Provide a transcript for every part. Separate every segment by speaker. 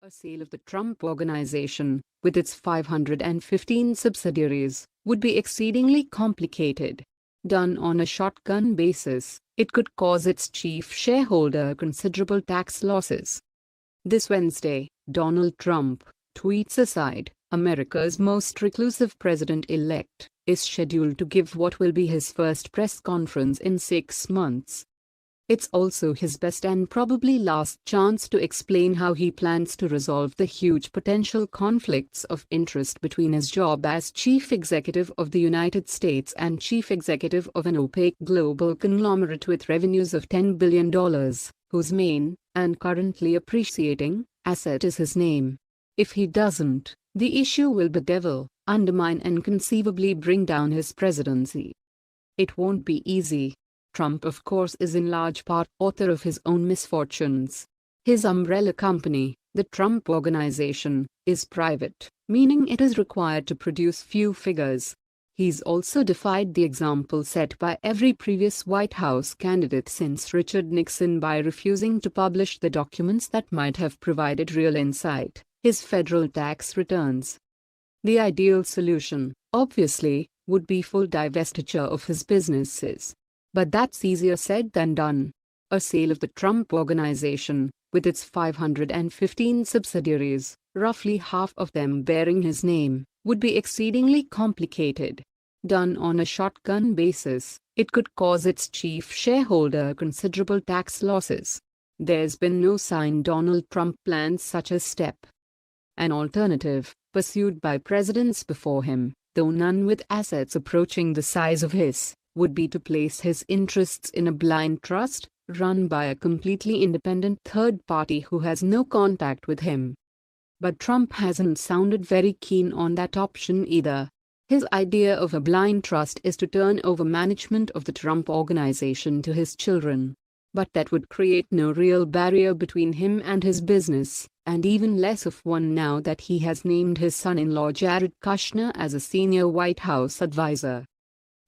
Speaker 1: A sale of the Trump Organization, with its 515 subsidiaries, would be exceedingly complicated. Done on a shotgun basis, it could cause its chief shareholder considerable tax losses. This Wednesday, Donald Trump, tweets aside, America's most reclusive president-elect, is scheduled to give what will be his first press conference in 6 months. It's also his best and probably last chance to explain how he plans to resolve the huge potential conflicts of interest between his job as chief executive of the United States and chief executive of an opaque global conglomerate with revenues of $10 billion, whose main, and currently appreciating, asset is his name. If he doesn't, the issue will bedevil, undermine and conceivably bring down his presidency. It won't be easy. Trump, of course, is in large part author of his own misfortunes. His umbrella company, the Trump Organization, is private, meaning it is required to produce few figures. He's also defied the example set by every previous White House candidate since Richard Nixon by refusing to publish the documents that might have provided real insight, his federal tax returns. The ideal solution, obviously, would be full divestiture of his businesses. But that's easier said than done. A sale of the Trump Organization, with its 515 subsidiaries, roughly half of them bearing his name, would be exceedingly complicated. Done on a shotgun basis, it could cause its chief shareholder considerable tax losses. There's been no sign Donald Trump plans such a step. An alternative, pursued by presidents before him, though none with assets approaching the size of his, would be to place his interests in a blind trust, run by a completely independent third party who has no contact with him. But Trump hasn't sounded very keen on that option either. His idea of a blind trust is to turn over management of the Trump Organization to his children. But that would create no real barrier between him and his business, and even less of one now that he has named his son-in-law Jared Kushner as a senior White House advisor.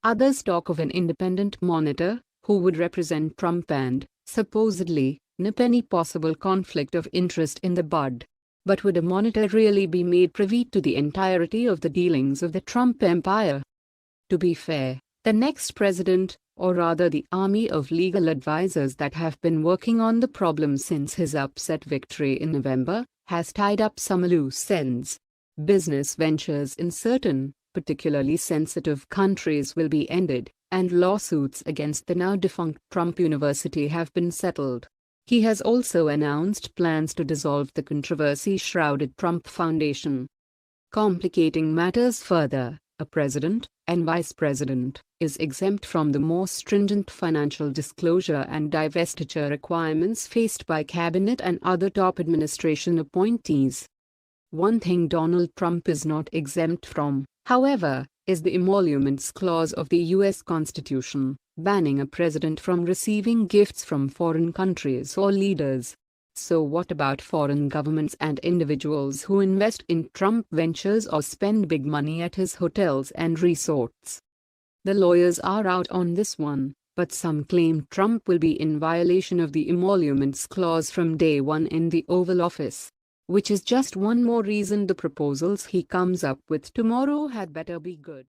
Speaker 1: Others talk of an independent monitor, who would represent Trump and, supposedly, nip any possible conflict of interest in the bud. But would a monitor really be made privy to the entirety of the dealings of the Trump empire? To be fair, the next president, or rather the army of legal advisors that have been working on the problem since his upset victory in November, has tied up some loose ends. Business ventures in certain, particularly sensitive countries will be ended, and lawsuits against the now defunct Trump University have been settled. He has also announced plans to dissolve the controversy-shrouded Trump Foundation. Complicating matters further, a president, and vice president, is exempt from the more stringent financial disclosure and divestiture requirements faced by cabinet and other top administration appointees. One thing Donald Trump is not exempt from, however, is the emoluments clause of the U.S. Constitution, banning a president from receiving gifts from foreign countries or leaders. So what about foreign governments and individuals who invest in Trump ventures or spend big money at his hotels and resorts? The lawyers are out on this one, but some claim Trump will be in violation of the emoluments clause from day one in the Oval Office. Which is just one more reason the proposals he comes up with tomorrow had better be good.